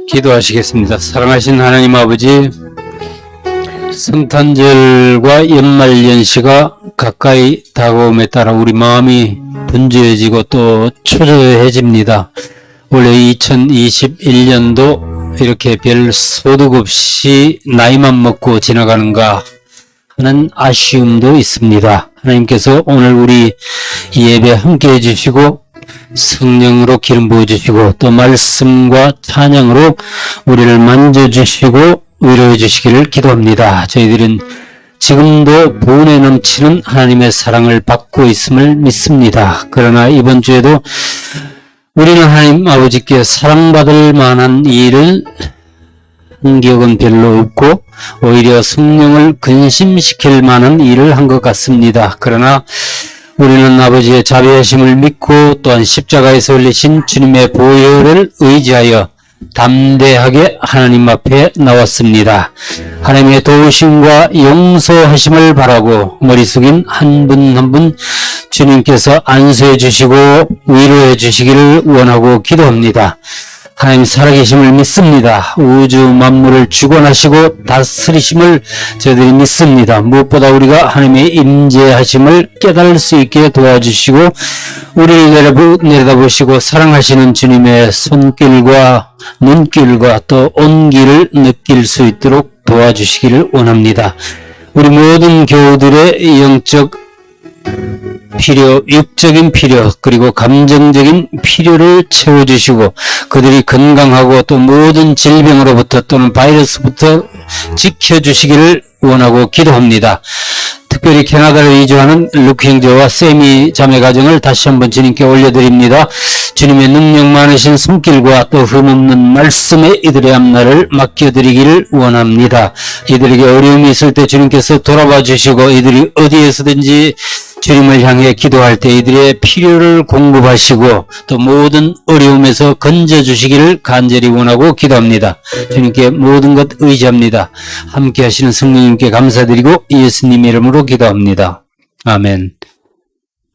기도하시겠습니다. 사랑하신 하나님 아버지, 성탄절과 연말연시가 가까이 다가옴에 따라 우리 마음이 분주해지고 또 초조해집니다. 올해 2021년도 이렇게 별 소득 없이 나이만 먹고 지나가는가 하는 아쉬움도 있습니다. 하나님께서 오늘 우리 예배 함께 해주시고 성령으로 기름 부어주시고 또 말씀과 찬양으로 우리를 만져주시고 위로해 주시기를 기도합니다. 저희들은 지금도 보온에 넘치는 하나님의 사랑을 받고 있음을 믿습니다. 그러나 이번 주에도 우리는 하나님 아버지께 사랑받을 만한 일을 한 기억은 별로 없고 오히려 성령을 근심시킬 만한 일을 한 것 같습니다. 그러나 우리는 아버지의 자비하심을 믿고 또한 십자가에서 흘리신 주님의 보혈을 의지하여 담대하게 하나님 앞에 나왔습니다. 하나님의 도우심과 용서하심을 바라고 머리 숙인 한 분 한 분 주님께서 안수해 주시고 위로해 주시기를 원하고 기도합니다. 하나님 살아계심을 믿습니다. 우주 만물을 주관하시고 다스리심을 저희들이 믿습니다. 무엇보다 우리가 하나님의 임재하심을 깨달을 수 있게 도와주시고 우리를 내려다보시고 사랑하시는 주님의 손길과 눈길과 또 온기를 느낄 수 있도록 도와주시기를 원합니다. 우리 모든 교우들의 영적 필요, 육적인 필요, 그리고 감정적인 필요를 채워주시고 그들이 건강하고 또 모든 질병으로부터 또는 바이러스부터 지켜주시기를 원하고 기도합니다. 특별히 캐나다로 이주하는 루크 형제와 세미 자매 가정을 다시 한번 주님께 올려드립니다. 주님의 능력 많으신 손길과 또 흠없는 말씀에 이들의 앞날을 맡겨드리기를 원합니다. 이들에게 어려움이 있을 때 주님께서 돌아봐 주시고 이들이 어디에서든지 주님을 향해 기도할 때 이들의 필요를 공급하시고 또 모든 어려움에서 건져주시기를 간절히 원하고 기도합니다. 주님께 모든 것 의지합니다. 함께 하시는 성령님께 감사드리고 예수님 이름으로 기도합니다. 아멘.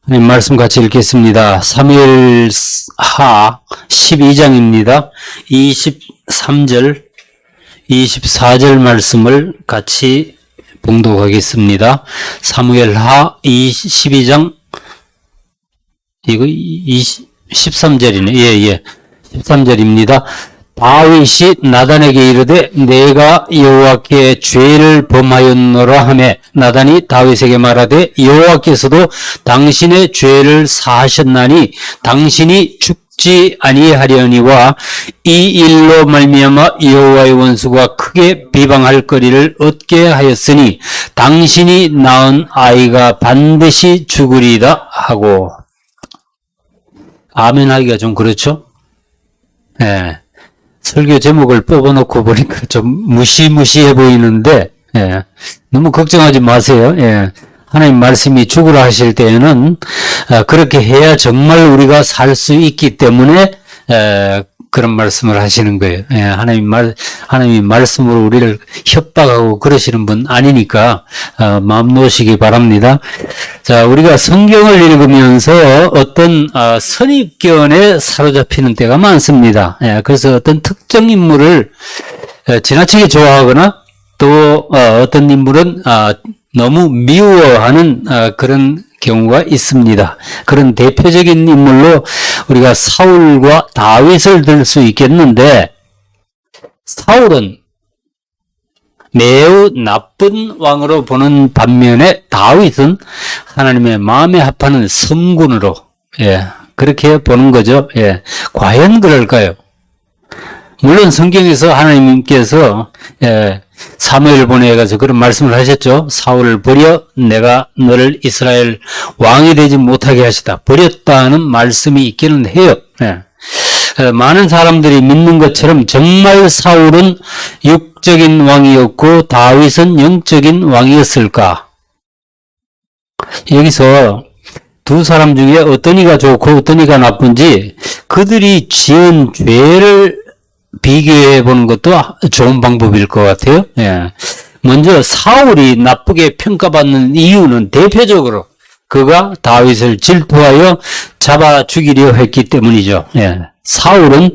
하나님 말씀 같이 읽겠습니다. 사무엘하 12장입니다. 23절, 24절 말씀을 같이 봉독하겠습니다. 사무엘하 12장 이거 13절이네. 예. 13절입니다. 다윗이 나단에게 이르되 내가 여호와께 죄를 범하였노라 하매 나단이 다윗에게 말하되 여호와께서도 당신의 죄를 사하셨나니 당신이 죽지 아니하려니와 이 일로 말미암아 여호와의 원수가 크게 비방할 거리를 얻게 하였으니 당신이 낳은 아이가 반드시 죽으리다 하고. 아멘 하기가 좀 그렇죠? 예. 설교 제목을 뽑아놓고 보니까 좀 무시무시해 보이는데, 예. 너무 걱정하지 마세요. 예. 하나님 말씀이 죽으라 하실 때에는 그렇게 해야 정말 우리가 살 수 있기 때문에 그런 말씀을 하시는 거예요. 예. 하나님이 말씀으로 우리를 협박하고 그러시는 분 아니니까 마음 놓으시기 바랍니다. 자, 우리가 성경을 읽으면서 어떤 선입견에 사로잡히는 때가 많습니다. 예. 그래서 어떤 특정 인물을 지나치게 좋아하거나 또 어떤 인물은 너무 미워하는 그런 경우가 있습니다. 그런 대표적인 인물로 우리가 사울과 다윗을 들 수 있겠는데, 사울은 매우 나쁜 왕으로 보는 반면에 다윗은 하나님의 마음에 합하는 성군으로, 예, 그렇게 보는 거죠. 예, 과연 그럴까요? 물론 성경에서 하나님께서 사무엘을 보내가지고 그런 말씀을 하셨죠. 사울을 버려 내가 너를 이스라엘 왕이 되지 못하게 하시다. 버렸다는 말씀이 있기는 해요. 많은 사람들이 믿는 것처럼 정말 사울은 육적인 왕이었고 다윗은 영적인 왕이었을까? 여기서 두 사람 중에 어떤 이가 좋고 어떤 이가 나쁜지 그들이 지은 죄를 비교해 보는 것도 좋은 방법일 것 같아요. 예. 먼저 사울이 나쁘게 평가받는 이유는 대표적으로 그가 다윗을 질투하여 잡아 죽이려 했기 때문이죠. 예. 사울은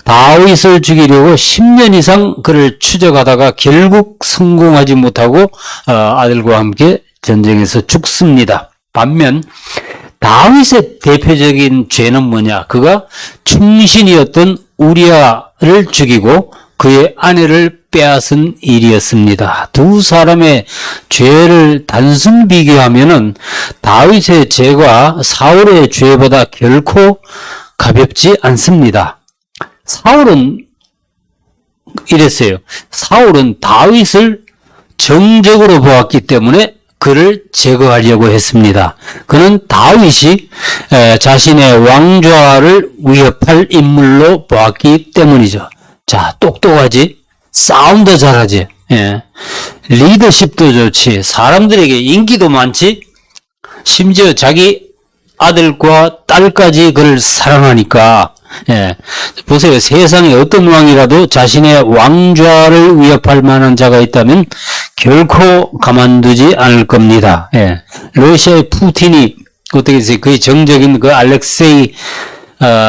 다윗을 죽이려고 10년 이상 그를 추적하다가 결국 성공하지 못하고 아들과 함께 전쟁에서 죽습니다. 반면 다윗의 대표적인 죄는 뭐냐? 그가 충신이었던 우리아를 죽이고 그의 아내를 빼앗은 일이었습니다. 두 사람의 죄를 단순 비교하면은 다윗의 죄가 사울의 죄보다 결코 가볍지 않습니다. 사울은 이랬어요. 사울은 다윗을 정적으로 보았기 때문에 그를 제거하려고 했습니다. 그는 다윗이 자신의 왕좌를 위협할 인물로 보았기 때문이죠. 자, 똑똑하지? 싸움도 잘하지? 예. 리더십도 좋지? 사람들에게 인기도 많지? 심지어 자기 아들과 딸까지 그를 사랑하니까, 예. 보세요. 세상에 어떤 왕이라도 자신의 왕좌를 위협할 만한 자가 있다면 결코 가만두지 않을 겁니다. 예. 러시아의 푸틴이 어떻게 해서 그의 정적인 그 알렉세이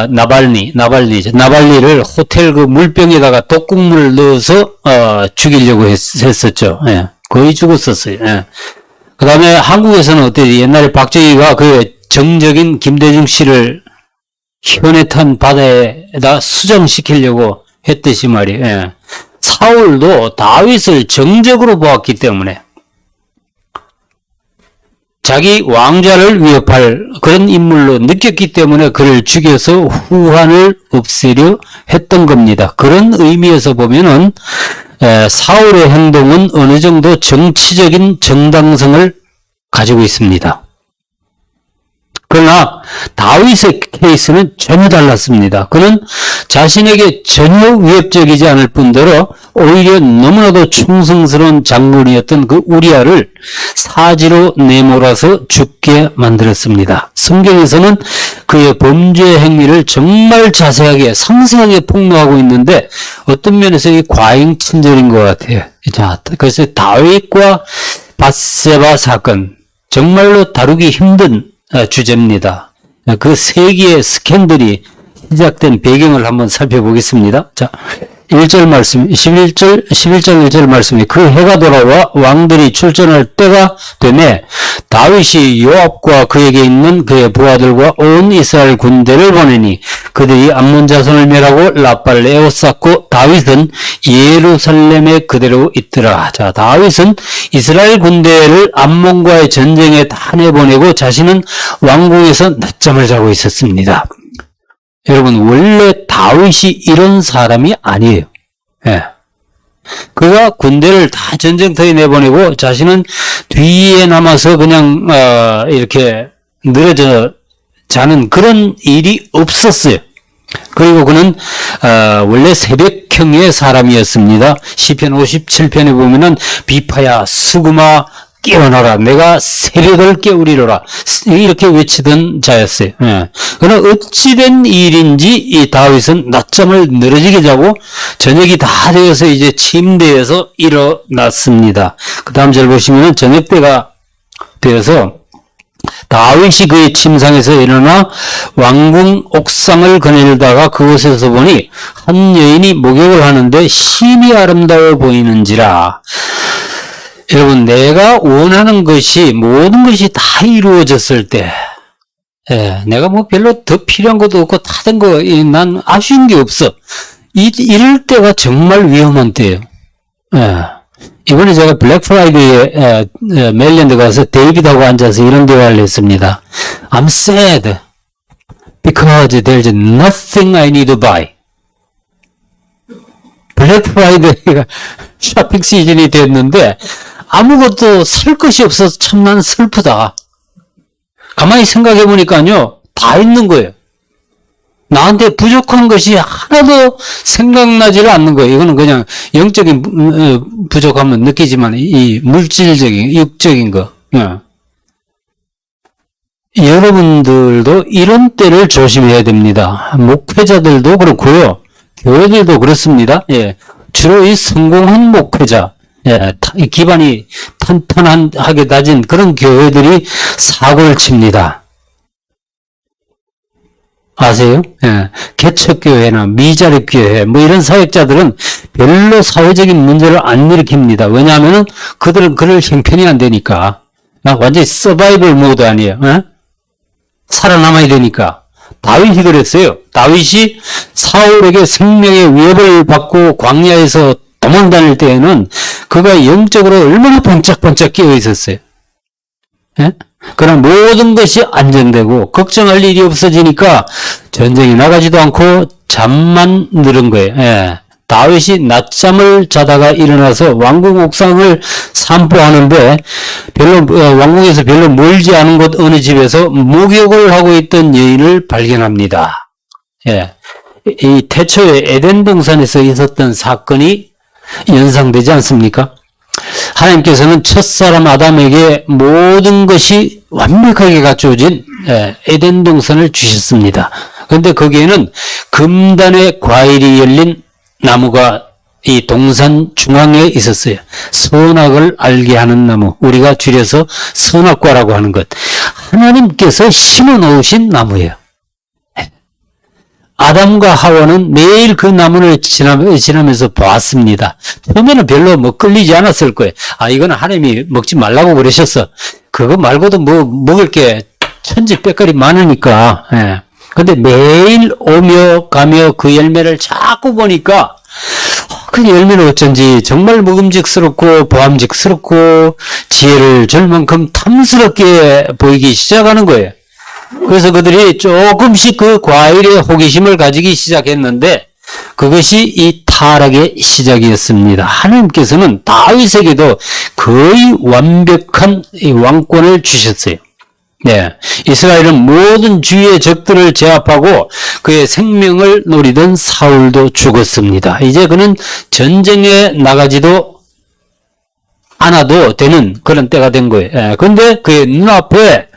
나발리를 호텔 그 물병에다가 독국물을 넣어서 죽이려고 했었죠. 예. 거의 죽었었어요. 예. 그 다음에 한국에서는 어때요? 옛날에 박정희가 그 정적인 김대중 씨를 현해탄 바다에다 수정시키려고 했듯이 말이에요. 예. 사울도 다윗을 정적으로 보았기 때문에 자기 왕좌를 위협할 그런 인물로 느꼈기 때문에 그를 죽여서 후환을 없애려 했던 겁니다. 그런 의미에서 보면은 사울의 행동은 어느 정도 정치적인 정당성을 가지고 있습니다. 그러나 다윗의 케이스는 전혀 달랐습니다. 그는 자신에게 전혀 위협적이지 않을 뿐더러 오히려 너무나도 충성스러운 장군이었던 그 우리아를 사지로 내몰아서 죽게 만들었습니다. 성경에서는 그의 범죄 행위를 정말 자세하게 상세하게 폭로하고 있는데 어떤 면에서 이 과잉 친절인 것 같아요. 자, 그래서 다윗과 밧세바 사건 정말로 다루기 힘든 주제입니다. 그 세기의 스캔들이 시작된 배경을 한번 살펴보겠습니다. 자, 1절 말씀, 11절 1절 말씀이 그 해가 돌아와 왕들이 출전할 때가 되매 다윗이 요압과 그에게 있는 그의 부하들과 온 이스라엘 군대를 보내니 그들이 암몬 자손을 멸하고 라빠를 에워쌌고 다윗은 예루살렘에 그대로 있더라. 자, 다윗은 이스라엘 군대를 암몬과의 전쟁에 다 내보내고 자신은 왕궁에서 낮잠을 자고 있었습니다. 여러분, 원래 다윗이 이런 사람이 아니에요. 예. 그가 군대를 다 전쟁터에 내보내고 자신은 뒤에 남아서 그냥 이렇게 늘어져 자는 그런 일이 없었어요. 그리고 그는 원래 새벽형의 사람이었습니다. 시편 57편에 보면은 비파야 수구마 깨어나라 내가 새벽을 깨우리로라 이렇게 외치던 자였어요. 예. 그러나 어찌된 일인지 이 다윗은 낮잠을 늘어지게 자고 저녁이 다 되어서 이제 침대에서 일어났습니다. 그 다음 절 보시면 저녁 때가 되어서 다윗이 그의 침상에서 일어나 왕궁 옥상을 거닐다가 그곳에서 보니 한 여인이 목욕을 하는데 심히 아름다워 보이는지라. 여러분, 내가 원하는 것이 모든 것이 다 이루어졌을 때 내가 뭐 별로 더 필요한 것도 없고 다 된 거 난 아쉬운 게 없어. 이럴 때가 정말 위험한 때예요. 이번에 제가 블랙 프라이데이에 메릴랜드 가서 데이비드하고 앉아서 이런 대화를 했습니다. I'm sad because there's nothing I need to buy. 블랙 프라이데이가 쇼핑 시즌이 됐는데 아무것도 살 것이 없어서 참 난 슬프다. 가만히 생각해 보니까요, 다 있는 거예요. 나한테 부족한 것이 하나도 생각나지를 않는 거예요. 이거는 그냥 영적인 부족함은 느끼지만 이 물질적인, 육적인 거. 여러분들도 이런 때를 조심해야 됩니다. 목회자들도 그렇고요. 교회들도 그렇습니다. 예. 주로 이 성공한 목회자, 이 기반이 탄탄하게 다진 그런 교회들이 사고를 칩니다. 아세요? 예. 개척교회나 미자립교회, 뭐 이런 사역자들은 별로 사회적인 문제를 안 일으킵니다. 왜냐하면 그들은 그럴 형편이 안 되니까. 완전히 서바이벌 모드 아니에요. 예? 살아남아야 되니까. 다윗이 그랬어요. 다윗이 사울에게 생명의 위협을 받고 광야에서 도망 다닐 때에는 그가 영적으로 얼마나 번쩍번쩍 끼어 있었어요. 예? 그럼 모든 것이 안정되고 걱정할 일이 없어지니까 전쟁이 나가지도 않고 잠만 늘은 거예요. 예. 다윗이 낮잠을 자다가 일어나서 왕궁 옥상을 산보하는데 왕궁에서 별로 멀지 않은 곳 어느 집에서 목욕을 하고 있던 여인을 발견합니다. 예. 이 태초에 에덴 동산에서 있었던 사건이 연상되지 않습니까? 하나님께서는 첫사람 아담에게 모든 것이 완벽하게 갖춰진 에덴 동산을 주셨습니다. 그런데 거기에는 금단의 과일이 열린 나무가 이 동산 중앙에 있었어요. 선악을 알게 하는 나무, 우리가 줄여서 선악과라고 하는 것. 하나님께서 심어 놓으신 나무예요. 아담과 하와는 매일 그 나무를 지나면서 보았습니다. 처음에는 별로 끌리지 않았을 거예요. 이거는 하나님이 먹지 말라고 그러셨어. 그거 말고도 먹을 게 천지백갈이 많으니까. 예. 근데 매일 오며 가며 그 열매를 자꾸 보니까 그 열매는 어쩐지 정말 먹음직스럽고 보암직스럽고 지혜를 줄 만큼 탐스럽게 보이기 시작하는 거예요. 그래서 그들이 조금씩 그 과일에 호기심을 가지기 시작했는데 그것이 이 타락의 시작이었습니다. 하나님께서는 다윗에게도 거의 완벽한 이 왕권을 주셨어요. 네. 이스라엘은 모든 주위의 적들을 제압하고 그의 생명을 노리던 사울도 죽었습니다. 이제 그는 전쟁에 나가지도 않아도 되는 그런 때가 된 거예요. 그런데 그의 눈앞에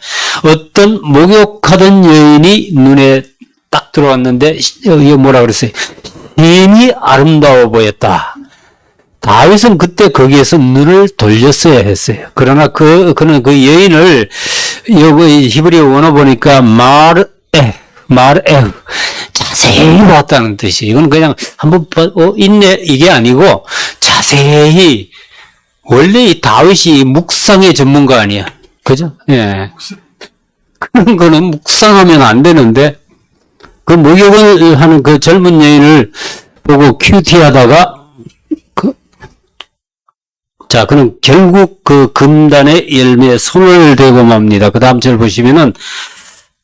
어떤 목욕하던 여인이 눈에 딱 들어왔는데 이게 뭐라 그랬어요? 힘이 아름다워 보였다. 다윗은 그때 거기에서 눈을 돌렸어야 했어요. 그러나 그는 그 여인을 여기 히브리어 원어 보니까 말에 자세히 봤다는 뜻이. 이건 그냥 한번 있네 이게 아니고 자세히. 원래 이 다윗이 묵상의 전문가 아니야. 그죠? 예. 그런 거는 묵상하면 안 되는데, 그 목욕을 하는 그 젊은 여인을 보고 큐티하다가, 그는 결국 그 금단의 열매에 손을 대고 맙니다. 그 다음 절 보시면은,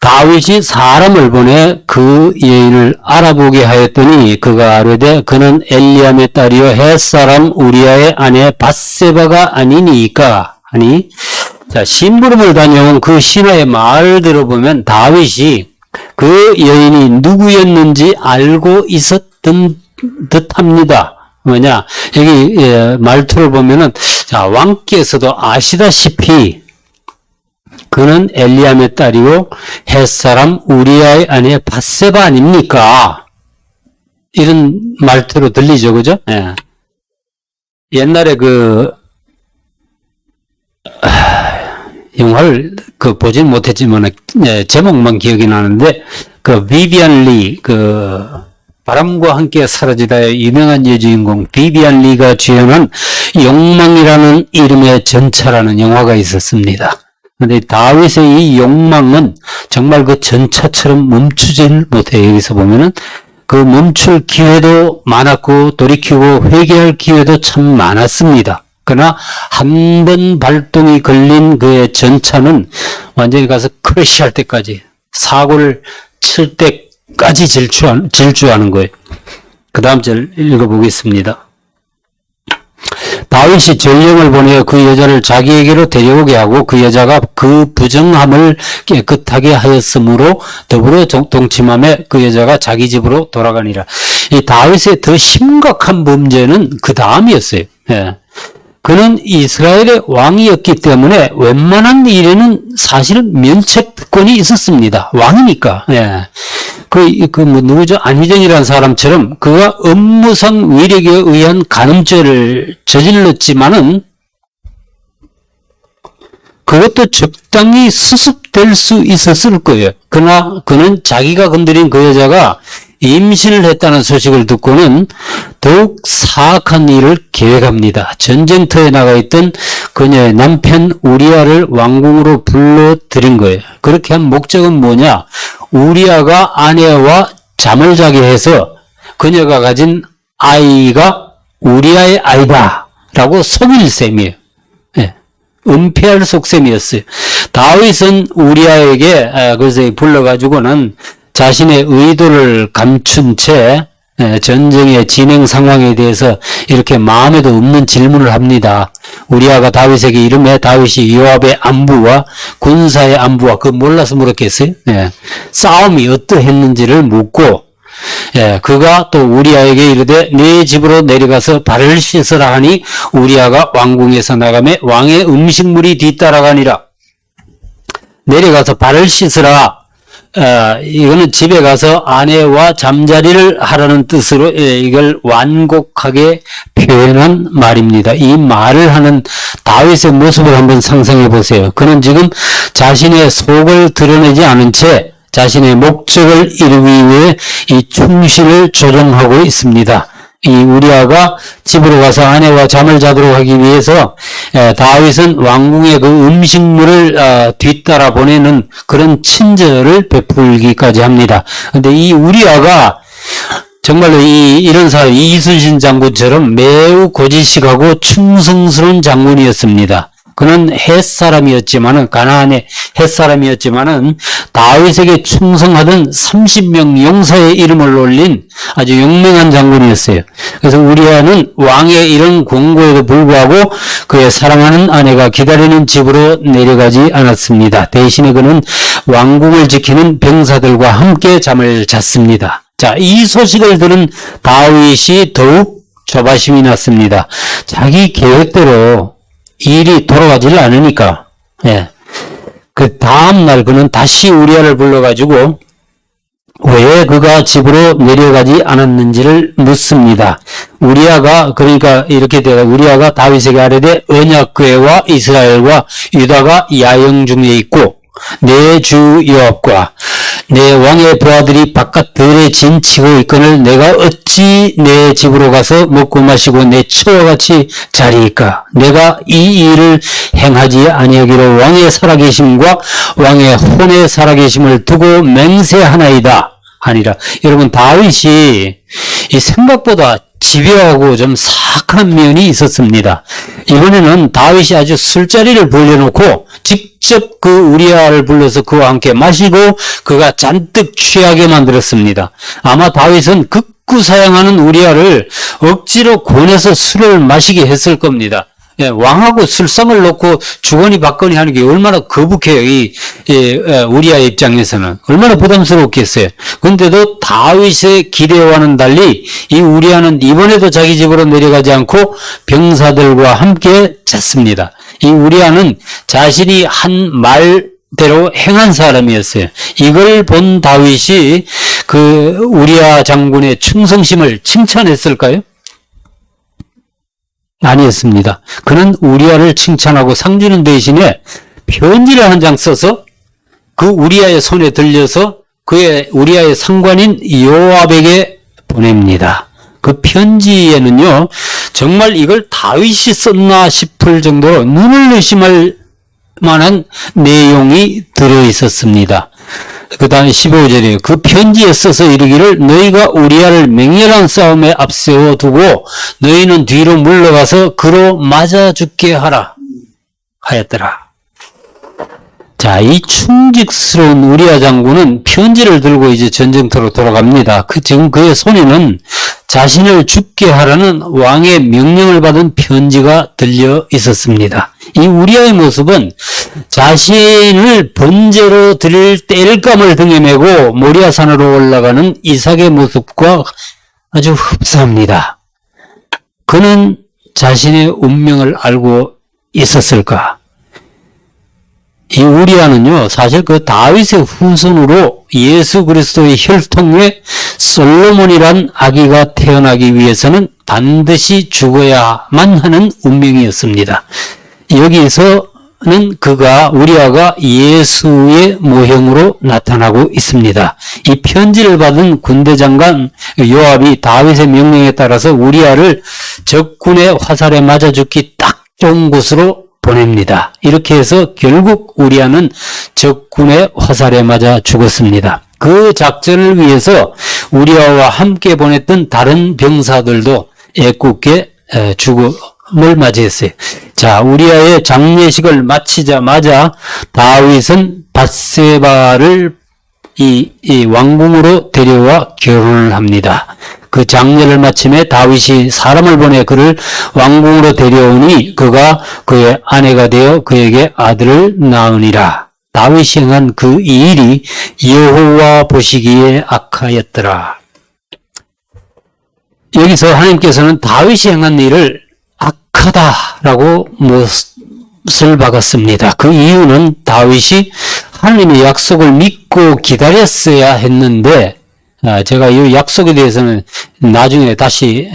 다윗이 사람을 보내 그 여인을 알아보게 하였더니 그가 아뢰되 그는 엘리암의 딸이요 햇사람 우리아의 아내 밧세바가 아니니까 하니, 심부름을 다녀온 그 신하의 말을 들어보면 다윗이 그 여인이 누구였는지 알고 있었던 듯합니다. 뭐냐, 여기 말투를 보면은 왕께서도 아시다시피 그는 엘리암의 딸이요 햇사람 우리아의 아내 밧세바 아닙니까? 이런 말투로 들리죠, 그죠? 예. 옛날에 영화를 보진 못했지만 제목만 기억이 나는데 비비안 리 바람과 함께 사라지다의 유명한 여주인공 비비안 리가 주연한 욕망이라는 이름의 전차라는 영화가 있었습니다. 근데 다윗의 이 욕망은 정말 그 전차처럼 멈추질 못해요. 여기서 보면은 그 멈출 기회도 많았고 돌이키고 회개할 기회도 참 많았습니다. 그러나 한 번 발동이 걸린 그의 전차는 완전히 가서 크래시할 때까지 사고를 칠 때까지 질주하는 거예요. 그 다음 절 읽어보겠습니다. 다윗이 전령을 보내어 그 여자를 자기에게로 데려오게 하고 그 여자가 그 부정함을 깨끗하게 하였으므로 더불어 동침함에 그 여자가 자기 집으로 돌아가니라. 이 다윗의 더 심각한 범죄는 그 다음이었어요. 예. 그는 이스라엘의 왕이었기 때문에 웬만한 일에는 사실은 면책특권이 있었습니다. 왕이니까. 예. 누구죠? 안희정이라는 사람처럼 그가 업무상 위력에 의한 간음죄를 저질렀지만은 그 그것도 적당히 수습될 수 있었을 거예요. 그러나 그는 자기가 건드린 그 여자가 임신을 했다는 소식을 듣고는 더욱 사악한 일을 계획합니다. 전쟁터에 나가 있던 그녀의 남편 우리아를 왕궁으로 불러들인 거예요. 그렇게 한 목적은 뭐냐? 우리아가 아내와 잠을 자게 해서 그녀가 가진 아이가 우리아의 아이다 라고 속일 셈이에요. 예. 은폐할 속셈이었어요. 다윗은 우리아에게 그래서 불러가지고는 자신의 의도를 감춘 채 전쟁의 진행 상황에 대해서 이렇게 마음에도 없는 질문을 합니다. 우리아가 다윗에게 이름해 다윗이 요압의 안부와 군사의 안부와 그거 몰라서 물었겠어요? 싸움이 어떠했는지를 묻고 그가 또 우리아에게 이르되 네 집으로 내려가서 발을 씻으라 하니 우리아가 왕궁에서 나가매 왕의 음식물이 뒤따라가니라. 내려가서 발을 씻으라. 이거는 집에 가서 아내와 잠자리를 하라는 뜻으로 이걸 완곡하게 표현한 말입니다. 이 말을 하는 다윗의 모습을 한번 상상해 보세요. 그는 지금 자신의 속을 드러내지 않은 채 자신의 목적을 이루기 위해 이 충신을 조종하고 있습니다. 이 우리아가 집으로 가서 아내와 잠을 자도록 하기 위해서 다윗은 왕궁의 그 음식물을 뒤따라 보내는 그런 친절을 베풀기까지 합니다. 근데 이 우리아가 정말로 이런 사람 이순신 장군처럼 매우 고지식하고 충성스러운 장군이었습니다. 그는 헷사람이었지만은 가나안의 헷사람이었지만은 다윗에게 충성하던 30명 용사의 이름을 올린 아주 용맹한 장군이었어요. 그래서 우리아는 왕의 이런 권고에도 불구하고 그의 사랑하는 아내가 기다리는 집으로 내려가지 않았습니다. 대신에 그는 왕궁을 지키는 병사들과 함께 잠을 잤습니다. 자, 이 소식을 들은 다윗이 더욱 조바심이 났습니다. 자기 계획대로 일이 돌아가지를 않으니까, 그 다음날 그는 다시 우리아를 불러가지고 왜 그가 집으로 내려가지 않았는지를 묻습니다. 우리아가, 그러니까 이렇게 되어 우리아가 다윗에게 아뢰되 언약궤와 이스라엘과 유다가 야영 중에 있고 내 주 요압과 내 왕의 부하들이 바깥 들에 진치고 있거늘 내가 어찌 내 집으로 가서 먹고 마시고 내 처와 같이 자리이까? 내가 이 일을 행하지 아니하기로 왕의 살아계심과 왕의 혼의 살아계심을 두고 맹세하나이다 하니라. 여러분, 다윗이 이 생각보다 집요하고 좀 사악한 면이 있었습니다. 이번에는 다윗이 아주 술자리를 벌려놓고 직접 그 우리아를 불러서 그와 함께 마시고 그가 잔뜩 취하게 만들었습니다. 아마 다윗은 극구 사양하는 우리아를 억지로 권해서 술을 마시게 했을 겁니다. 왕하고 술상을 놓고 주거니 받거니 하는 게 얼마나 거북해요. 우리아의 입장에서는 얼마나 부담스럽겠어요. 그런데도 다윗의 기대와는 달리 이 우리아는 이번에도 자기 집으로 내려가지 않고 병사들과 함께 잤습니다. 이 우리아는 자신이 한 말대로 행한 사람이었어요. 이걸 본 다윗이 그 우리아 장군의 충성심을 칭찬했을까요? 아니었습니다. 그는 우리아를 칭찬하고 상주는 대신에 편지를 한 장 써서 그 우리아의 손에 들려서 우리아의 상관인 요압에게 보냅니다. 그 편지에는요, 정말 이걸 다윗이 썼나 싶을 정도로 눈을 의심할 만한 내용이 들어있었습니다. 그 다음에 15절이에요. 그 편지에 써서 이르기를 너희가 우리아를 맹렬한 싸움에 앞세워 두고 너희는 뒤로 물러가서 그로 맞아 죽게 하라 하였더라. 자, 이 충직스러운 우리아 장군은 편지를 들고 이제 전쟁터로 돌아갑니다. 지금 그의 손에는 자신을 죽게 하라는 왕의 명령을 받은 편지가 들려 있었습니다. 이 우리아의 모습은 자신을 번제로 드릴 땔감을 등에 메고 모리아산으로 올라가는 이삭의 모습과 아주 흡사합니다. 그는 자신의 운명을 알고 있었을까? 이 우리아는요, 사실 그 다윗의 후손으로 예수 그리스도의 혈통에 솔로몬이란 아기가 태어나기 위해서는 반드시 죽어야만 하는 운명이었습니다. 여기서 그가 우리아가 예수의 모형으로 나타나고 있습니다. 이 편지를 받은 군대 장관 요압이 다윗의 명령에 따라서 우리아를 적군의 화살에 맞아 죽기 딱 좋은 곳으로 보냅니다. 이렇게 해서 결국 우리아는 적군의 화살에 맞아 죽었습니다. 그 작전을 위해서 우리아와 함께 보냈던 다른 병사들도 애꿎게 죽음을 맞이했어요. 자, 우리아의 장례식을 마치자마자 다윗은 밧세바를 이 왕궁으로 데려와 결혼을 합니다. 그 장례를 마침에 다윗이 사람을 보내 그를 왕궁으로 데려오니 그가 그의 아내가 되어 그에게 아들을 낳으니라. 다윗이 행한 그 일이 여호와 보시기에 악하였더라. 여기서 하나님께서는 다윗이 행한 일을 악하다라고 못을 박았습니다. 그 이유는 다윗이 하나님의 약속을 믿고 기다렸어야 했는데, 제가 이 약속에 대해서는 나중에 다시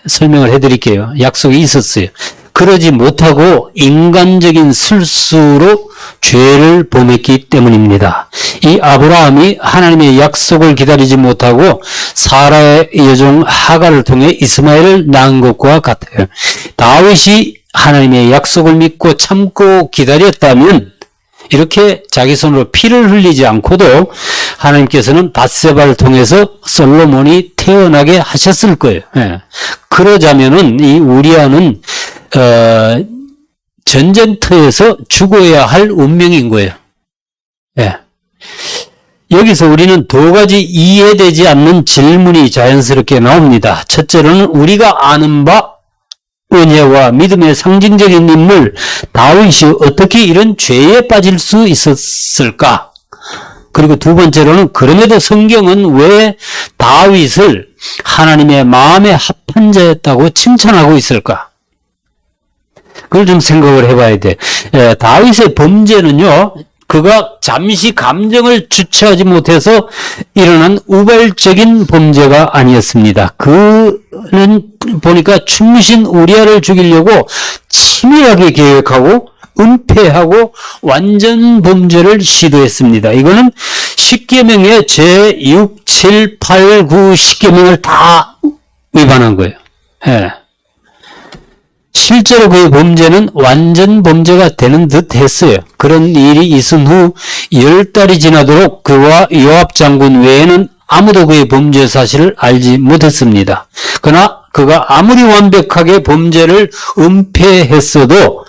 설명을 해드릴게요. 약속이 있었어요. 그러지 못하고 인간적인 실수로 죄를 범했기 때문입니다. 이 아브라함이 하나님의 약속을 기다리지 못하고 사라의 여종 하갈을 통해 이스마엘을 낳은 것과 같아요. 다윗이 하나님의 약속을 믿고 참고 기다렸다면 이렇게 자기 손으로 피를 흘리지 않고도 하나님께서는 밧세바를 통해서 솔로몬이 태어나게 하셨을 거예요. 예. 그러자면은 이 우리아는 전쟁터에서 죽어야 할 운명인 거예요. 예. 여기서 우리는 두 가지 이해되지 않는 질문이 자연스럽게 나옵니다. 첫째로는 우리가 아는 바 은혜와 믿음의 상징적인 인물 다윗이 어떻게 이런 죄에 빠질 수 있었을까? 그리고 두 번째로는 그럼에도 성경은 왜 다윗을 하나님의 마음에 합한 자였다고 칭찬하고 있을까? 그걸 좀 생각을 해봐야 돼. 다윗의 범죄는요, 그가 잠시 감정을 주체하지 못해서 일어난 우발적인 범죄가 아니었습니다. 그는 보니까 충신 우리아를 죽이려고 치밀하게 계획하고 은폐하고 완전 범죄를 시도했습니다. 이거는 십계명의 제6, 7, 8, 9 십계명을 다 위반한 거예요. 예. 실제로 그의 범죄는 완전 범죄가 되는 듯 했어요. 그런 일이 있은 후 10달이 지나도록 그와 요압 장군 외에는 아무도 그의 범죄 사실을 알지 못했습니다. 그러나 그가 아무리 완벽하게 범죄를 은폐했어도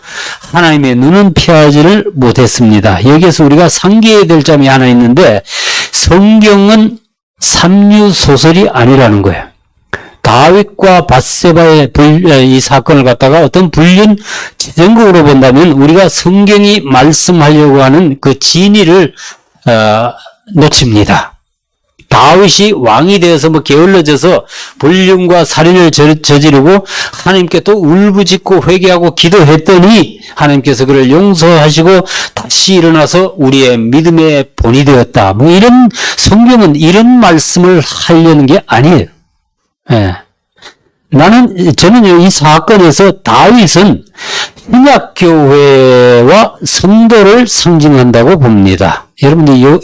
하나님의 눈은 피하지를 못했습니다. 여기에서 우리가 상기해야 될 점이 하나 있는데 성경은 삼류소설이 아니라는 거예요. 다윗과 밧세바의 이 사건을 갖다가 어떤 불륜 지정극으로 본다면 우리가 성경이 말씀하려고 하는 그 진의를 놓칩니다. 다윗이 왕이 되어서 게을러져서 불륜과 살인을 저지르고 하나님께 또 울부짖고 회개하고 기도했더니 하나님께서 그를 용서하시고 다시 일어나서 우리의 믿음의 본이 되었다. 이런 성경은 이런 말씀을 하려는 게 아니에요. 예. 저는 이 사건에서 다윗은 신약교회와 성도를 상징한다고 봅니다. 여러분들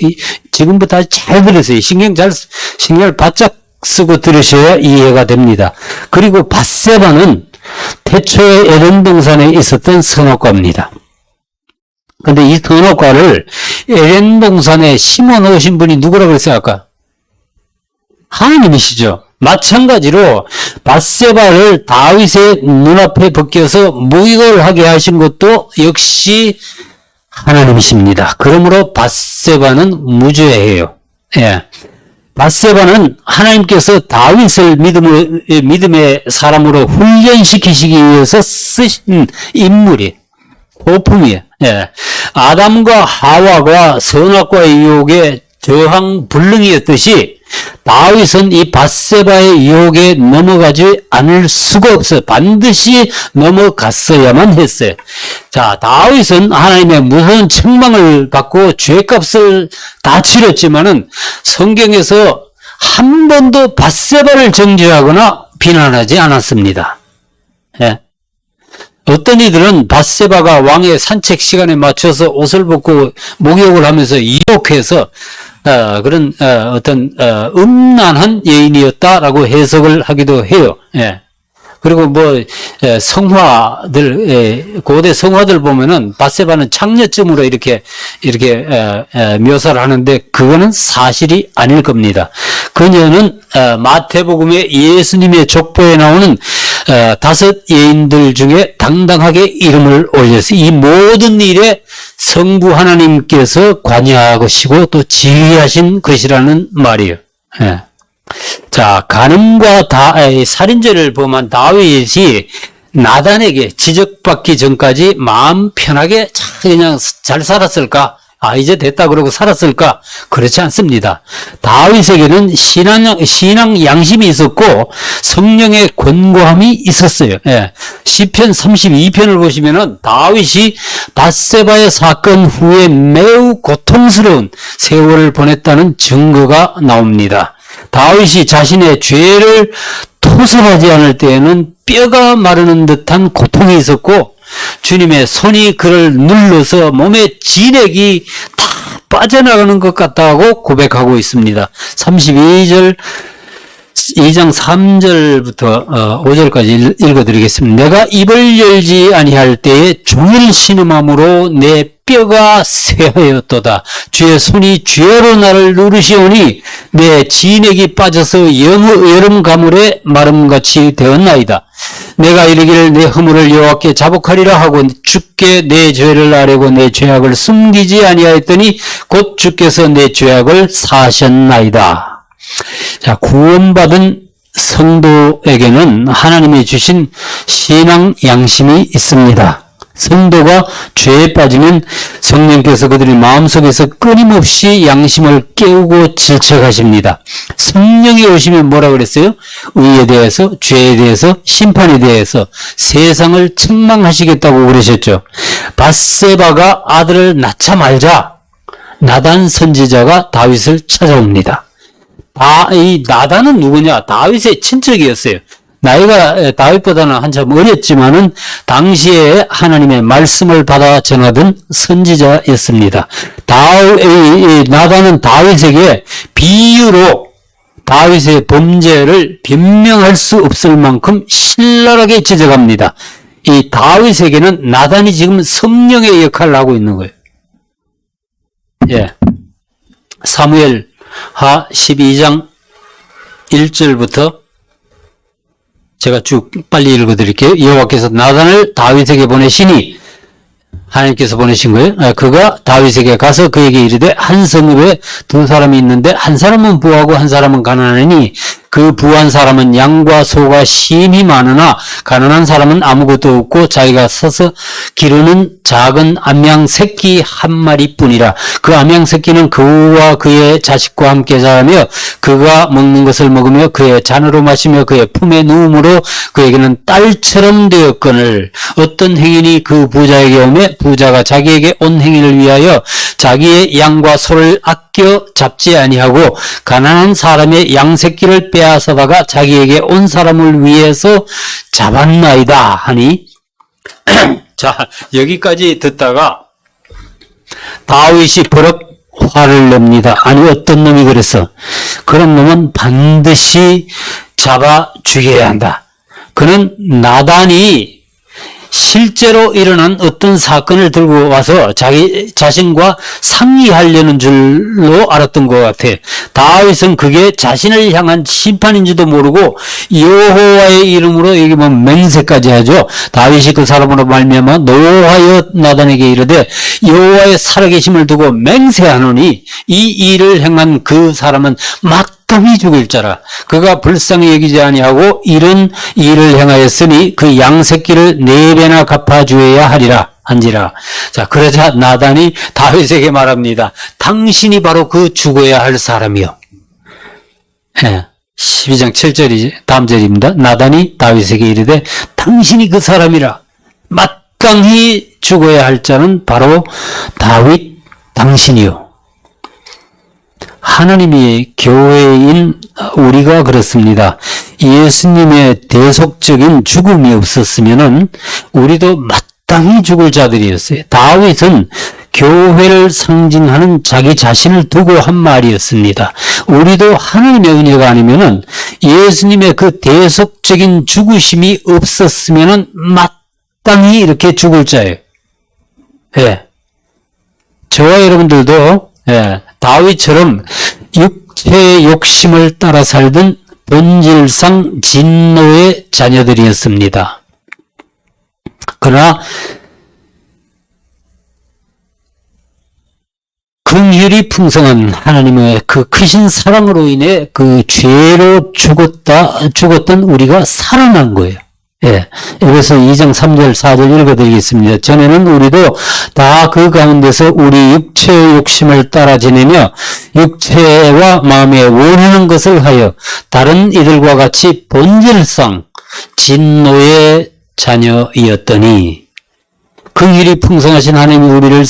지금부터 잘 들으세요. 신경을 바짝 쓰고 들으셔야 이해가 됩니다. 그리고 밧세바는 태초에 에덴 동산에 있었던 선악과입니다. 근데 이 선악과를 에덴 동산에 심어 놓으신 분이 누구라고 그랬어요, 아까? 하나님이시죠. 마찬가지로 밧세바를 다윗의 눈앞에 벗겨서 무익을 하신 것도 역시 하나님이십니다. 그러므로 밧세바는 무죄예요. 예. 밧세바는 하나님께서 다윗을 믿음의 사람으로 훈련시키시기 위해서 쓰신 인물이 소품이에요. 예. 아담과 하와가 선악과의 유혹에 저항 불능이었듯이 다윗은 이 밧세바의 유혹에 넘어가지 않을 수가 없어요. 반드시 넘어갔어야만 했어요. 자, 다윗은 하나님의 무서운 책망을 받고 죄값을 다 치렀지만은 성경에서 한 번도 밧세바를 정죄하거나 비난하지 않았습니다. 예. 어떤 이들은 밧세바가 왕의 산책 시간에 맞춰서 옷을 벗고 목욕을 하면서 이욕해서 그런 어떤 음란한 여인이었다라고 해석을 하기도 해요. 예. 그리고 뭐 성화들 고대 성화들 보면은 밧세바는 창녀쯤으로 이렇게 묘사를 하는데 그거는 사실이 아닐 겁니다. 그녀는 마태복음의 예수님의 족보에 나오는 5 여인들 중에 당당하게 이름을 올렸어요. 이 모든 일에 성부 하나님께서 관여하시고 또 지휘하신 것이라는 말이에요. 예. 자, 간음과 살인죄를 범한 다윗이 나단에게 지적받기 전까지 마음 편하게 그냥 잘 살았을까? 이제 됐다 그러고 살았을까? 그렇지 않습니다. 다윗에게는 신앙 양심이 있었고 성령의 권고함이 있었어요. 예. 시편 32편을 보시면은 다윗이 밧세바의 사건 후에 매우 고통스러운 세월을 보냈다는 증거가 나옵니다. 다윗이 자신의 죄를 토설하지 않을 때에는 뼈가 마르는 듯한 고통이 있었고 주님의 손이 그를 눌러서 몸의 진액이 다 빠져나가는 것 같다고 고백하고 있습니다. 32장 3절부터 5절까지 읽어드리겠습니다. 내가 입을 열지 아니할 때에 종일 신음함으로 내 뼈가 쇠하였도다. 주의 손이 죄로 나를 누르시오니 내 진액이 빠져서 여름 가물에 마름같이 되었나이다. 내가 이르기를 내 허물을 여호와께 자복하리라 하고 주께 내 죄를 아뢰고 내 죄악을 숨기지 아니하였더니 곧 주께서 내 죄악을 사하셨나이다. 자, 구원받은 성도에게는 하나님이 주신 신앙 양심이 있습니다. 성도가 죄에 빠지면 성령께서 그들의 마음속에서 끊임없이 양심을 깨우고 질책하십니다. 성령이 오시면 뭐라 그랬어요? 의에 대해서, 죄에 대해서, 심판에 대해서 세상을 책망하시겠다고 그러셨죠. 밧세바가 아들을 낳자 말자 나단 선지자가 다윗을 찾아옵니다. 이 나단은 누구냐? 다윗의 친척이었어요. 나이가 다윗보다는 한참 어렸지만은 당시에 하나님의 말씀을 받아 전하던 선지자였습니다. 나단은 다윗에게 비유로 다윗의 범죄를 변명할 수 없을 만큼 신랄하게 지적합니다. 이 다윗에게는 나단이 지금 성령의 역할을 하고 있는 거예요. 예. 사무엘하 12장 1절부터 제가 쭉 빨리 읽어드릴게요. 여호와께서 나단을 다윗에게 보내시니 하나님께서 보내신 거예요. 그가 다윗에게 가서 그에게 이르되 한 성읍에 2 사람이 있는데 한 사람은 부하고 한 사람은 가난하니 그 부한 사람은 양과 소가 심히 많으나 가난한 사람은 아무것도 없고 자기가 서서 기르는 작은 암양 새끼 한 마리뿐이라. 그 암양 새끼는 그와 그의 자식과 함께 자라며 그가 먹는 것을 먹으며 그의 잔으로 마시며 그의 품에 누움으로 그에게는 딸처럼 되었거늘 어떤 행인이 그 부자에게 오매 부자가 자기에게 온 행인을 위하여 자기의 양과 소를 아껴 잡지 아니하고 가난한 사람의 양 새끼를 빼앗아다가 자기에게 온 사람을 위해서 잡았나이다 하니 자, 여기까지 듣다가 다윗이 버럭 화를 냅니다. 아니, 어떤 놈이 그랬어? 그런 놈은 반드시 잡아 죽여야 한다. 그는 나단이 실제로 일어난 어떤 사건을 들고 와서 자기 자신과 상의하려는 줄로 알았던 것 같아. 다윗은 그게 자신을 향한 심판인지도 모르고 여호와의 이름으로 여기 뭐 맹세까지 하죠. 다윗이 그 사람으로 말미암아 노하여 나단에게 이르되 여호와의 살아계심을 두고 맹세하노니 이 일을 행한 그 사람은 마땅히 죽일 자라. 그가 불쌍히 여기지 아니하고 이런 일을 행하였으니 그 양 새끼를 4배나 갚아주어야 하리라 한지라. 자, 그러자 나단이 다윗에게 말합니다. 당신이 바로 그 죽어야 할 사람이요. 12장 7절이지 다음 절입니다. 나단이 다윗에게 이르되 당신이 그 사람이라. 마땅히 죽어야 할 자는 바로 다윗 당신이요. 하나님이 교회인 우리가 그렇습니다. 예수님의 대속적인 죽음이 없었으면은 우리도 마땅히 죽을 자들이었어요. 다윗은 교회를 상징하는 자기 자신을 두고 한 말이었습니다. 우리도 하나님의 은혜가 아니면은 예수님의 그 대속적인 죽으심이 없었으면은 마땅히 이렇게 죽을 자예요. 예. 저와 여러분들도 다윗처럼 육체의 욕심을 따라 살던 본질상 진노의 자녀들이었습니다. 그러나 긍휼이 풍성한 하나님의 그 크신 사랑으로 인해 그 죄로 죽었던 우리가 살아난 거예요. 예. 에베소 2장 3절 4절 읽어드리겠습니다. 전에는 우리도 다 그 가운데서 우리 육체의 욕심을 따라 지내며 육체와 마음에 원하는 것을 하여 다른 이들과 같이 본질상 진노의 자녀이었더니 긍휼이 풍성하신 하나님이 우리를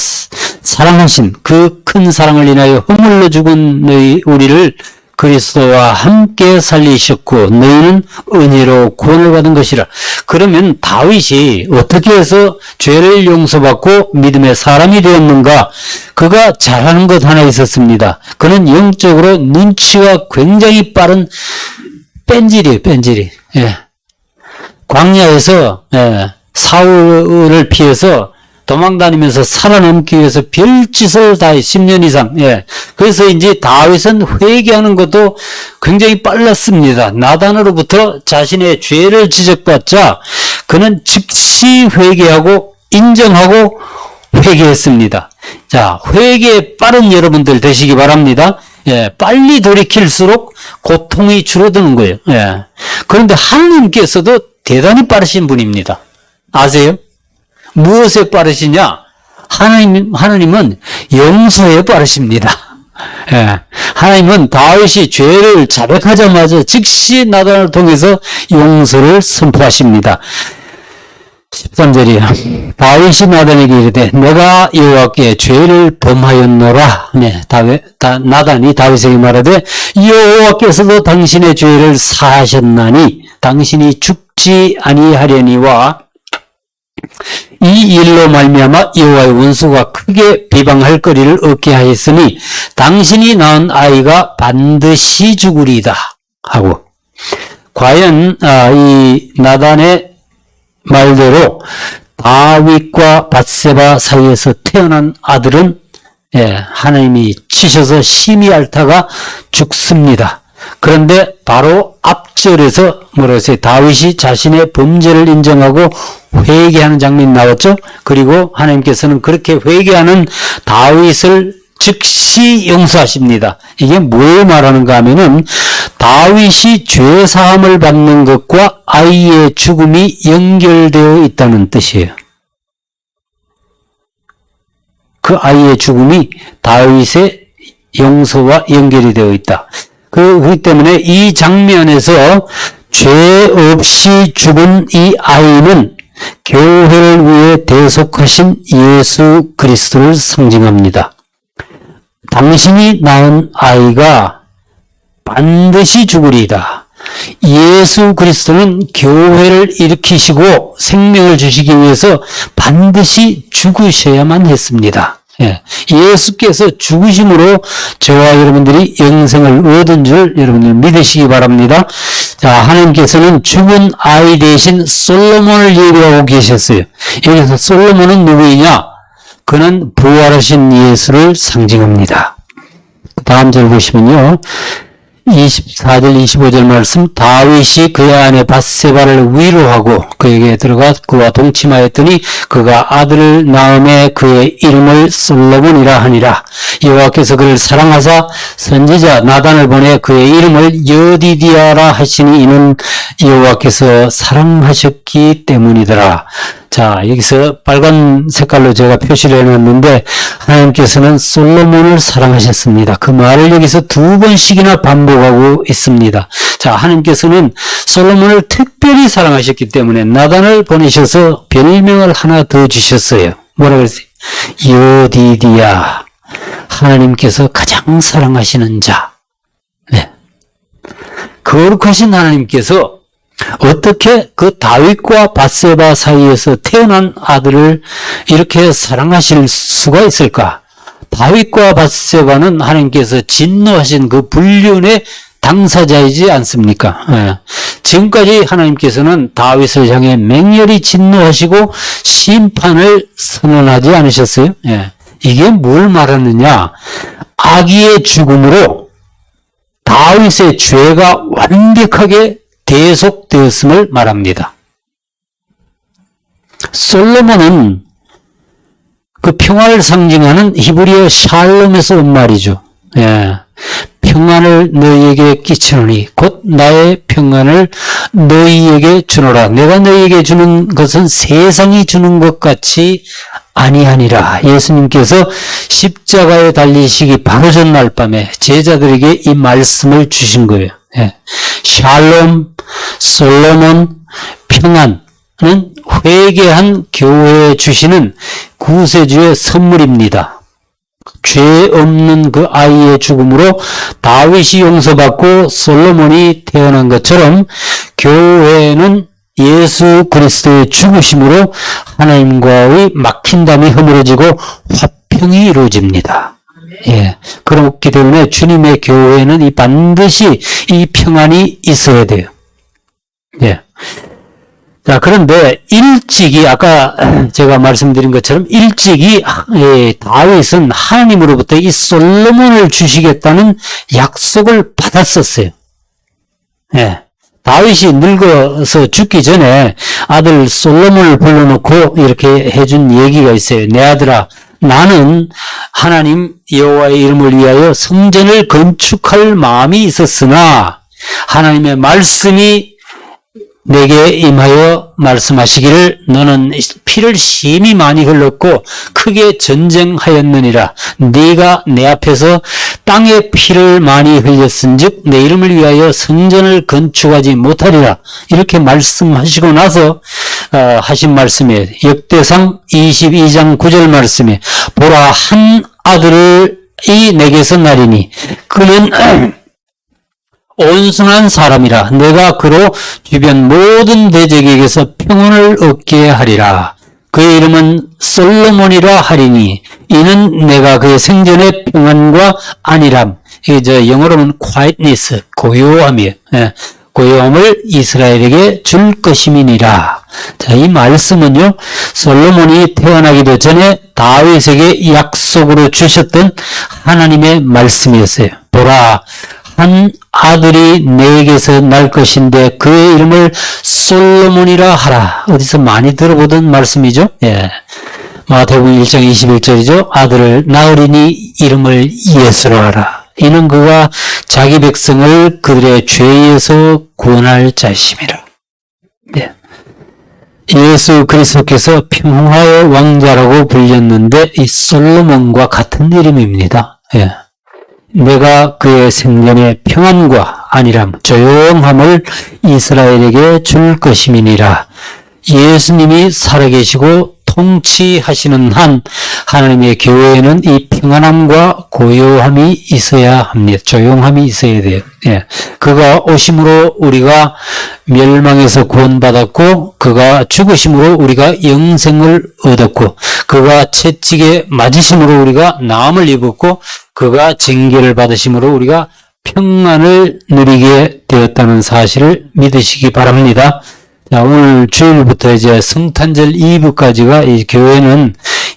사랑하신 그 큰 사랑을 인하여 허물로 죽은 우리를 그리스도와 함께 살리셨고 너희는 은혜로 구원을 받은 것이라. 그러면 다윗이 어떻게 해서 죄를 용서받고 믿음의 사람이 되었는가? 그가 잘하는 것 하나 있었습니다. 그는 영적으로 눈치가 굉장히 빠른 뺀질이에요. 뺀질이. 예. 광야에서 사울을 피해서 도망다니면서 살아남기 위해서 별짓을 다 10년 이상. 예. 그래서 이제 다윗은 회개하는 것도 굉장히 빨랐습니다. 나단으로부터 자신의 죄를 지적받자 그는 즉시 회개하고 인정하고 회개했습니다. 자, 회개에 빠른 여러분들 되시기 바랍니다. 예, 빨리 돌이킬수록 고통이 줄어드는 거예요. 예. 그런데 하나님께서도 대단히 빠르신 분입니다. 아세요? 무엇에 빠르시냐? 하나님은 용서에 빠르십니다. 예. 하나님은 다윗이 죄를 자백하자마자 즉시 나단을 통해서 용서를 선포하십니다. 13절이야. 다윗이 나단에게 이르되 내가 여호와께 죄를 범하였노라. 네, 나단이 다윗에게 말하되 여호와께서도 당신의 죄를 사하셨나니 당신이 죽지 아니하려니와 이 일로 말미암아 여호와의 원수가 크게 비방할 거리를 얻게 하였으니 당신이 낳은 아이가 반드시 죽으리이다 하고, 과연 이 나단의 말대로 다윗과 밧세바 사이에서 태어난 아들은 하나님이 치셔서 심히 앓다가 죽습니다. 그런데 바로 앞절에서 뭐라고 했어요? 다윗이 자신의 범죄를 인정하고 회개하는 장면이 나왔죠? 그리고 하나님께서는 그렇게 회개하는 다윗을 즉시 용서하십니다. 이게 뭘 말하는가 하면은 다윗이 죄 사함을 받는 것과 아이의 죽음이 연결되어 있다는 뜻이에요. 그 아이의 죽음이 다윗의 용서와 연결이 되어 있다. 그렇기 때문에 이 장면에서 죄 없이 죽은 이 아이는 교회를 위해 대속하신 예수 그리스도를 상징합니다. 당신이 낳은 아이가 반드시 죽으리이다. 예수 그리스도는 교회를 일으키시고 생명을 주시기 위해서 반드시 죽으셔야만 했습니다. 예수께서 죽으심으로 저와 여러분들이 영생을 얻은 줄 여러분들 믿으시기 바랍니다. 자, 하나님께서는 죽은 아이 대신 솔로몬을 예비하고 계셨어요. 여기서 솔로몬은 누구이냐? 그는 부활하신 예수를 상징합니다. 다음 절 보시면요. 24절 25절 말씀, 다윗이 그의 아내 밧세바를 위로하고 그에게 들어가 그와 동침하였더니 그가 아들을 낳음에 그의 이름을 솔로몬이라 하니라. 여호와께서 그를 사랑하사 선지자 나단을 보내 그의 이름을 여디디아라 하시니 이는 여호와께서 사랑하셨기 때문이더라. 자, 여기서 빨간 색깔로 제가 표시를 해놨는데 하나님께서는 솔로몬을 사랑하셨습니다. 그 말을 여기서 2번씩이나 반복하고 있습니다. 자, 하나님께서는 솔로몬을 특별히 사랑하셨기 때문에 나단을 보내셔서 별명을 하나 더 주셨어요. 뭐라고 그랬어요? 여디디아. 하나님께서 가장 사랑하시는 자. 네. 거룩하신 하나님께서 어떻게 그 다윗과 밧세바 사이에서 태어난 아들을 이렇게 사랑하실 수가 있을까? 다윗과 밧세바는 하나님께서 진노하신 그 불륜의 당사자이지 않습니까? 예. 지금까지 하나님께서는 다윗을 향해 맹렬히 진노하시고 심판을 선언하지 않으셨어요? 예. 이게 뭘 말하느냐? 아기의 죽음으로 다윗의 죄가 완벽하게 대속되었음을 말합니다. 솔로몬은 그 평화를 상징하는 히브리어 샬롬에서 온 말이죠. 예. 평안을 너희에게 끼치노니 곧 나의 평안을 너희에게 주노라. 내가 너희에게 주는 것은 세상이 주는 것 같이 아니하니라. 예수님께서 십자가에 달리시기 바로 전날 밤에 제자들에게 이 말씀을 주신 거예요. 예. 샬롬, 솔로몬, 평안은 회개한 교회에 주시는 구세주의 선물입니다. 죄 없는 그 아이의 죽음으로 다윗이 용서받고 솔로몬이 태어난 것처럼 교회는 예수 그리스도의 죽으심으로 하나님과의 막힌 담이 허물어지고 화평이 이루어집니다. 예. 그렇기 때문에 주님의 교회는 이 반드시 이 평안이 있어야 돼요. 예. 자, 그런데 일찍이 아까 제가 말씀드린 것처럼 일찍이 다윗은 하나님으로부터 이 솔로몬을 주시겠다는 약속을 받았었어요. 예. 다윗이 늙어서 죽기 전에 아들 솔로몬을 불러놓고 이렇게 해준 얘기가 있어요. 내 아들아, 나는 하나님 여호와의 이름을 위하여 성전을 건축할 마음이 있었으나 하나님의 말씀이 내게 임하여 말씀하시기를 너는 피를 심히 많이 흘렸고 크게 전쟁하였느니라. 네가 내 앞에서 땅에 피를 많이 흘렸은즉 내 이름을 위하여 성전을 건축하지 못하리라. 이렇게 말씀하시고 나서 하신 말씀에 역대상 22장 9절 말씀에 보라 한 아들이 내게서 나리니 그는 온순한 사람이라 내가 그로 주변 모든 대적에게서 평온을 얻게 하리라. 그의 이름은 솔로몬이라 하리니 이는 내가 그의 생전의 평안과 안일함, 이게 영어로는 quietness, 고요함이에요. 예. 고요함을 이스라엘에게 줄 것임이니라. 자, 이 말씀은요, 솔로몬이 태어나기도 전에 다윗에게 약속으로 주셨던 하나님의 말씀이었어요. 보라, 한 아들이 내게서 날 것인데 그의 이름을 솔로몬이라 하라. 어디서 많이 들어보던 말씀이죠. 예. 마태복음 1장 21절이죠. 아들을 낳으리니 이름을 예수로 하라. 이는 그가 자기 백성을 그들의 죄에서 구원할 자이심이라. 예. 예수 그리스도께서 평화의 왕자라고 불렸는데 이 솔로몬과 같은 이름입니다. 예. 내가 그의 생전의 평안과 안일함, 조용함을 이스라엘에게 줄 것임이니라. 예수님이 살아계시고 통치하시는 한 하나님의 교회에는 이 평안함과 고요함이 있어야 합니다. 조용함이 있어야 돼요. 예. 그가 오심으로 우리가 멸망에서 구원받았고 그가 죽으심으로 우리가 영생을 얻었고 그가 채찍에 맞으심으로 우리가 나음을 입었고 그가 징계를 받으심으로 우리가 평안을 누리게 되었다는 사실을 믿으시기 바랍니다. 자, 오늘 주일부터 이제 성탄절 2부까지가 이 교회는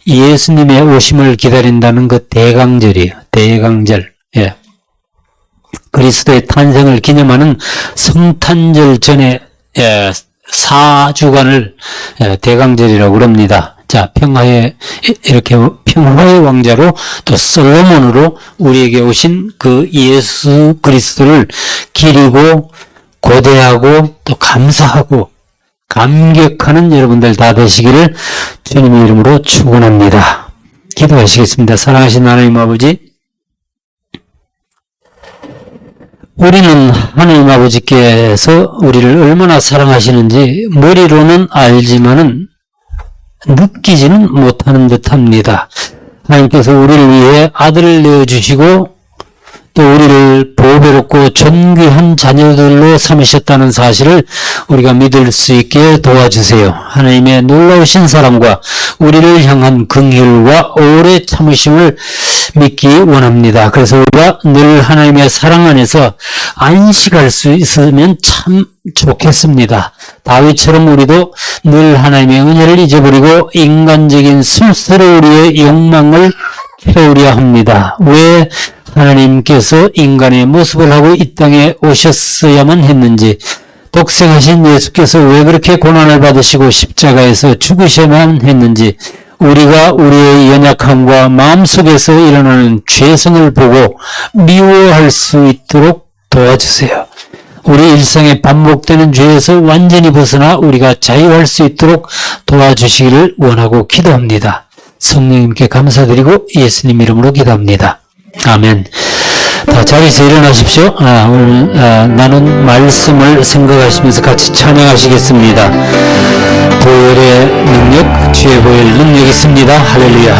예수님의 오심을 기다린다는 그 대강절이에요. 대강절. 예. 그리스도의 탄생을 기념하는 성탄절 전에 4주간을 대강절이라고 그럽니다. 자, 이렇게 평화의 왕자로 또 솔로몬으로 우리에게 오신 그 예수 그리스도를 기리고 고대하고 또 감사하고 감격하는 여러분들 다 되시기를 주님의 이름으로 축원합니다. 기도하시겠습니다. 사랑하신 하나님 아버지, 우리는 하나님 아버지께서 우리를 얼마나 사랑하시는지 머리로는 알지만은 느끼지는 못하는 듯합니다. 하나님께서 우리를 위해 아들을 내어주시고 또 우리를 보배롭고 존귀한 자녀들로 삼으셨다는 사실을 우리가 믿을 수 있게 도와주세요. 하나님의 놀라우신 사랑과 우리를 향한 긍휼과 오래 참으심을 믿기 원합니다. 그래서 우리가 늘 하나님의 사랑 안에서 안식할 수 있으면 참 좋겠습니다. 다윗처럼 우리도 늘 하나님의 은혜를 잊어버리고 인간적인 스스로 우리의 욕망을 채우려 합니다. 왜 하나님께서 인간의 모습을 하고 이 땅에 오셨어야만 했는지, 독생하신 예수께서 왜 그렇게 고난을 받으시고 십자가에서 죽으셔야만 했는지, 우리가 우리의 연약함과 마음속에서 일어나는 죄성을 보고 미워할 수 있도록 도와주세요. 우리 일상에 반복되는 죄에서 완전히 벗어나 우리가 자유할 수 있도록 도와주시기를 원하고 기도합니다. 성령님께 감사드리고 예수님 이름으로 기도합니다. 아멘. 다 자리에서 일어나십시오. 오늘 나눈 말씀을 생각하시면서 같이 찬양하시겠습니다. 보혈의 능력, 주의 보혈 능력이 있습니다. 할렐루야.